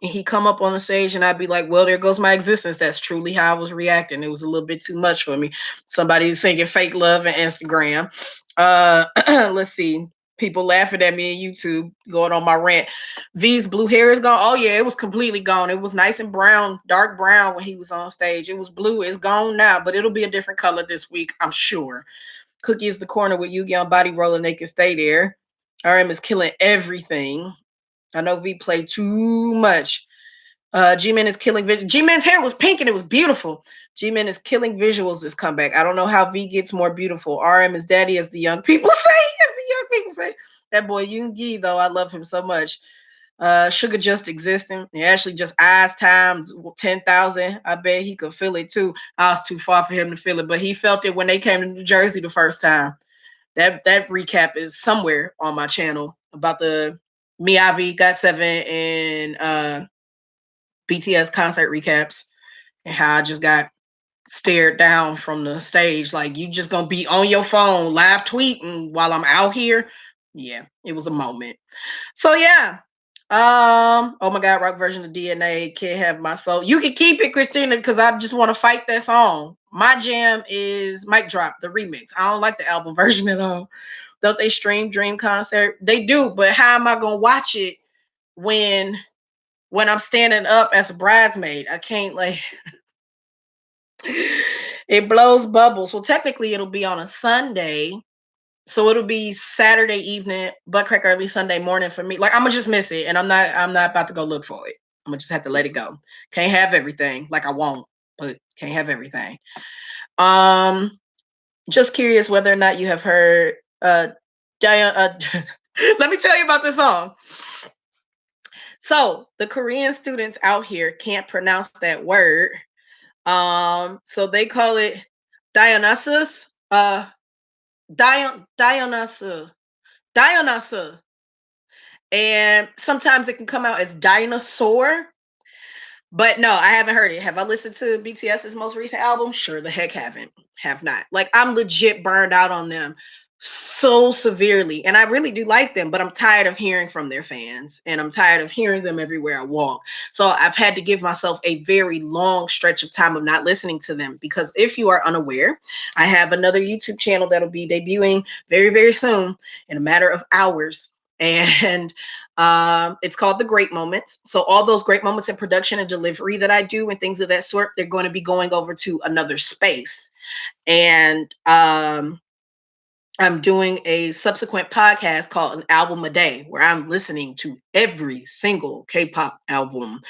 and he'd come up on the stage, and I'd be like, "Well, there goes my existence." That's truly how I was reacting. It was a little bit too much for me. Somebody singing "Fake Love" and Instagram. Let's see. People laughing at me on YouTube, going on my rant. V's blue hair is gone. Oh yeah, it was completely gone. It was nice and brown, dark brown when he was on stage. It was blue. It's gone now, but it'll be a different color this week, I'm sure. Cookie is the corner with Yu-Gi on body roller. They can stay there. RM is killing everything. I know V played too much. G-Man is killing. G-Man's hair was pink and it was beautiful. G-Man is killing visuals this comeback. I don't know how V gets more beautiful. RM is daddy, as the young people say. As the young people say. That boy Yoongi, though, I love him so much. Sugar just existing. He actually just eyes times 10,000. I bet he could feel it too. I was too far for him to feel it, but he felt it when they came to New Jersey the first time. That recap is somewhere on my channel about the Miyavi Got Seven and BTS concert recaps and how I just got stared down from the stage. Like, you just gonna be on your phone live tweeting while I'm out here. Yeah, it was a moment. So yeah. Oh my god, rock version of DNA can't have my soul. You can keep it, Christina, because I just want to fight that song. My jam is Mic Drop, the remix. I don't like the album version at all. Don't they stream Dream concert? They do, but how am I gonna watch it when I'm standing up as a bridesmaid? I can't, like, it blows bubbles. Well, technically it'll be on a Sunday. So it'll be Saturday evening, butt crack early Sunday morning for me. Like, I'm gonna just miss it, and I'm not about to go look for it. I'm gonna just have to let it go. Can't have everything. Like, I won't, but can't have everything. Um, just curious whether or not you have heard Diana. Let me tell you about this song. So the Korean students out here can't pronounce that word. So they call it Dionysus. Dionysus. Dionysus. And sometimes it can come out as dinosaur. But no, I haven't heard it. Have I listened to BTS's most recent album? Sure the heck haven't. Have not. Like, I'm legit burned out on them. so severely. And I really do like them, but I'm tired of hearing from their fans and I'm tired of hearing them everywhere I walk. So I've had to give myself a very long stretch of time of not listening to them because if you are unaware, I have another YouTube channel that'll be debuting very, very soon in a matter of hours. And it's called The Great Moments. So all those great moments in production and delivery that I do and things of that sort, they're going to be going over to another space. And I'm doing a subsequent podcast called An Album a Day, where I'm listening to every single K-pop album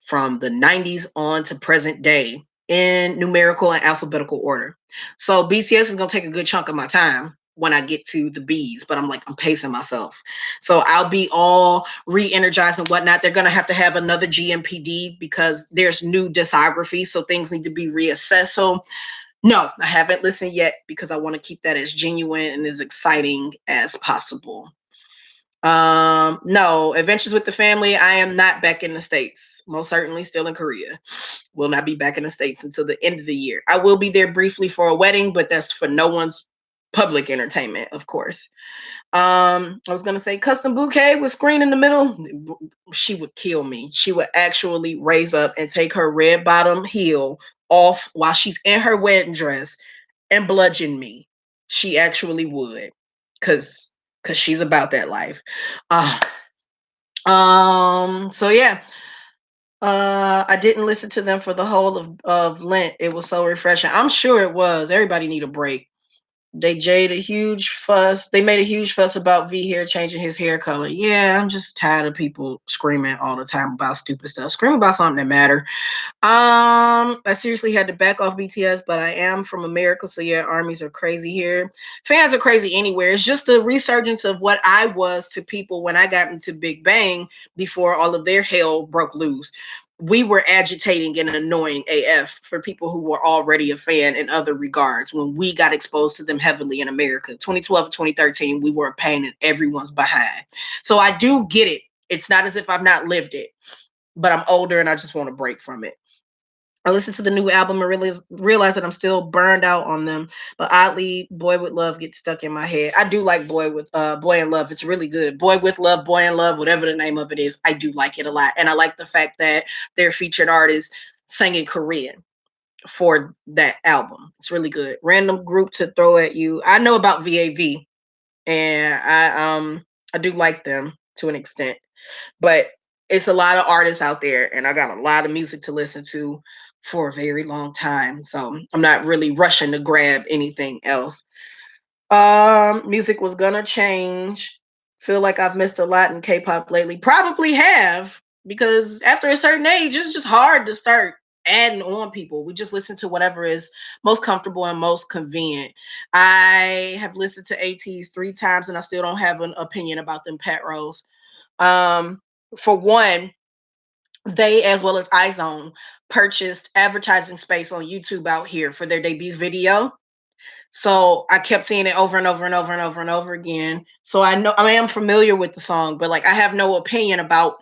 from the 90s on to present day in numerical and alphabetical order. So BTS is going to take a good chunk of my time when I get to the B's, but I'm pacing myself. So I'll be all re-energized and whatnot. They're going to have another GMPD because there's new discography. So things need to be reassessed. So no, I haven't listened yet because I want to keep that as genuine and as exciting as possible. No, Adventures with the Family. I am not back in the States. Most certainly still in Korea. Will not be back in the States until the end of the year. I will be there briefly for a wedding, but that's for no one's public entertainment, of course. I was gonna say Custom Bouquet with Screen in the middle. She would kill me. She would actually raise up and take her red bottom heel off while she's in her wedding dress and bludgeon me. She actually would, cause she's about that life. Uh, so yeah. I didn't listen to them for the whole of Lent. It was so refreshing. I'm sure it was. Everybody need a break. They made a huge fuss about V hair changing his hair color. Yeah, I'm just tired of people screaming all the time about stupid stuff. Scream about something that matter. I seriously had to back off BTS, but I am from America, so yeah, armies are crazy here. Fans are crazy anywhere. It's just a resurgence of what I was to people when I got into Big Bang before all of their hell broke loose. We were agitating and annoying AF for people who were already a fan in other regards when we got exposed to them heavily in America. 2012 2013, we were a pain in everyone's behind. So I do get it. It's not as if I've not lived it, but I'm older and I just want to break from it. I listened to the new album and realized that I'm still burned out on them. But oddly, Boy with Love gets stuck in my head. I do like Boy in Love. It's really good. Boy with Love, Boy in Love, whatever the name of it is. I do like it a lot. And I like the fact that their featured artist sang in Korean for that album. It's really good. Random group to throw at you. I know about VAV and I do like them to an extent. But it's a lot of artists out there, and I got a lot of music to listen to for a very long time. So I'm not really rushing to grab anything else. Music was gonna change. Feel like I've missed a lot in K-pop lately. Probably have, because after a certain age, it's just hard to start adding on people. We just listen to whatever is most comfortable and most convenient. I have listened to ATs 3 times and I still don't have an opinion about them Pat Rose. Um, for one, they as well as iZone purchased advertising space on YouTube out here for their debut video. So I kept seeing it over and over and over and over and over again. So I am familiar with the song, but like I have no opinion about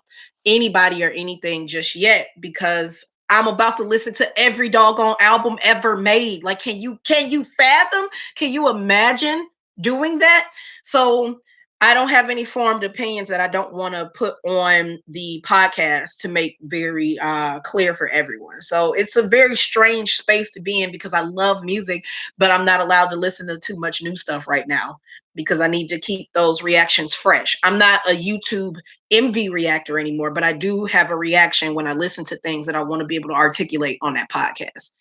anybody or anything just yet because I'm about to listen to every doggone album ever made. Like, can you fathom? Can you imagine doing that? So I don't have any formed opinions that I don't want to put on the podcast to make very clear for everyone. So it's a very strange space to be in because I love music, but I'm not allowed to listen to too much new stuff right now because I need to keep those reactions fresh. I'm not a YouTube MV reactor anymore, but I do have a reaction when I listen to things that I want to be able to articulate on that podcast.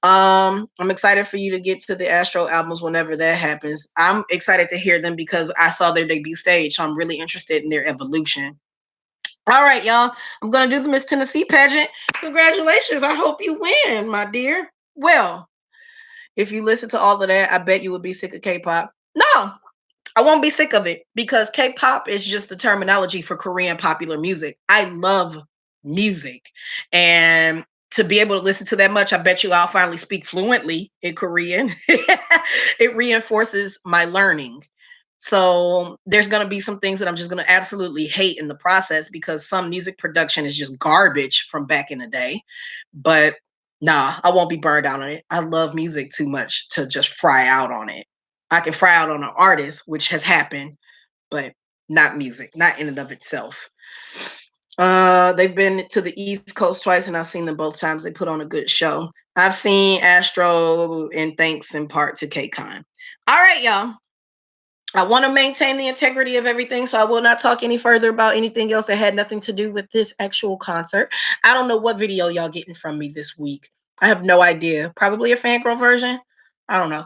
I'm excited for you to get to the Astro albums whenever that happens. I'm excited to hear them because I saw their debut stage, so I'm really interested in their evolution. All right, y'all. I'm gonna do the Miss Tennessee pageant. Congratulations. I hope you win, my dear. Well, if you listen to all of that, I bet you would be sick of K-pop. No, I won't be sick of it because K-pop is just the terminology for Korean popular music. I love music. And to be able to listen to that much, I bet you I'll finally speak fluently in Korean. It reinforces my learning. So there's going to be some things that I'm just going to absolutely hate in the process because some music production is just garbage from back in the day. But nah, I won't be burned out on it. I love music too much to just fry out on it. I can fry out on an artist, which has happened, but not music, not in and of itself. They've been to the East Coast twice, and I've seen them both times. They put on a good show. I've seen Astro, and thanks in part to KCON. All right, y'all. I want to maintain the integrity of everything, so I will not talk any further about anything else that had nothing to do with this actual concert. I don't know what video y'all getting from me this week. I have no idea. Probably a fangirl version. I don't know.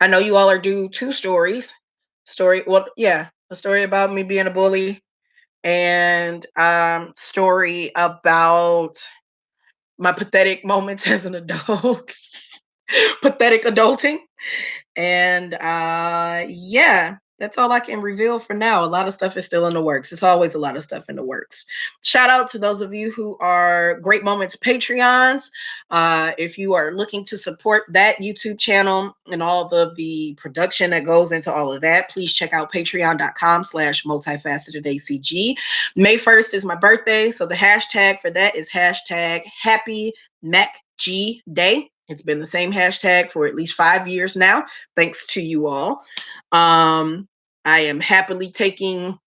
I know you all are due 2 stories. Well, yeah, a story about me being a bully, and story about my pathetic moments as an adult. Pathetic adulting. And yeah, that's all I can reveal for now. A lot of stuff is still in the works. It's always a lot of stuff in the works. Shout out to those of you who are Great Moments Patreons. If you are looking to support that YouTube channel and all of the production that goes into all of that, please check out patreon.com/multifacetedacg. May 1st is my birthday, so the hashtag for that is hashtag Happy MacG Day. It's been the same hashtag for at least 5 years now, thanks to you all. I am happily taking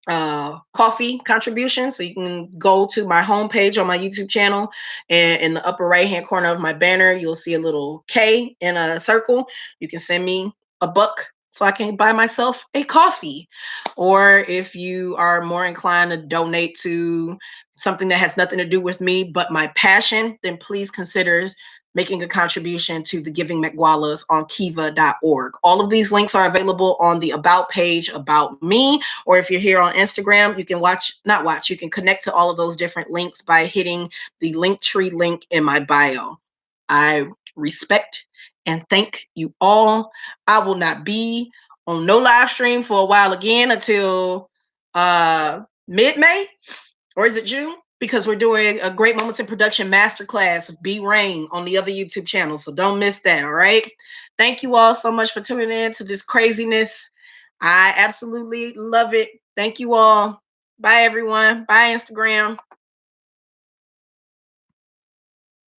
coffee contributions. So you can go to my homepage on my YouTube channel, and in the upper right hand corner of my banner, you'll see a little K in a circle. You can send me $1 so I can buy myself a coffee. Or if you are more inclined to donate to something that has nothing to do with me but my passion, then please consider making a contribution to the Giving McGualas on kiva.org. All of these links are available on the About page about me, or if you're here on Instagram, you can you can connect to all of those different links by hitting the Linktree link in my bio. I respect and thank you all. I will not be on no live stream for a while again until mid-May, or is it June? Because we're doing a Great Moments in Production Masterclass, B Rain, on the other YouTube channel. So don't miss that, all right? Thank you all so much for tuning in to this craziness. I absolutely love it. Thank you all. Bye, everyone. Bye, Instagram.